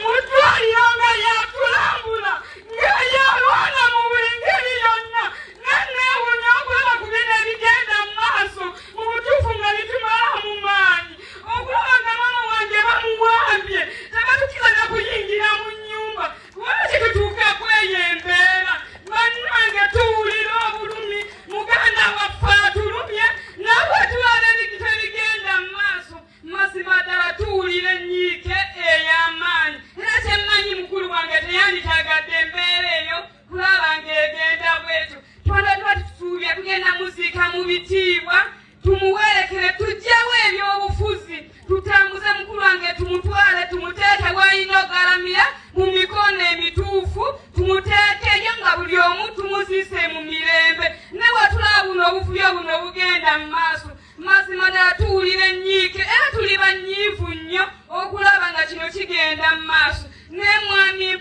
mutwaliro nga yatulambula ng'eyalwana mu buli ngeri yonna nanneewunya okulaba ku bino ebigenda mu maaso mu butuufu nga bitumala mu maanyi okulaba nga maama wange bamuwambye tebatukirana kuyingira mu nnyumba lwaki tutuuka kweyo embeera bannange tuwulira obulumi muganda waffe atulumye nabwe tulaba ebikito ebigenda mu maaso mazima ddala tuwulira enyiike ey'amaanyi era kyemmanyi mukulu wange teyanditagadde embeera eyo kulaba ng'egenda bwetyo twandatuba tutuubye tugenda muziika mu bitiibwa tumuwerekere tujjawo ebyobufuzi tutambuze mukulu wange tumutwale tumuteeke wayina ogalamira mu mikono emituufu tumuteeke eyo nga buli omu tumuziise mu mirembe ne watulaba buno obufubyo buno bugenda mu maaso mazima ddala tuwulira enyiike era tuli banyiivu nnyo okulaba nga kino kigenda mu maaso ne mwami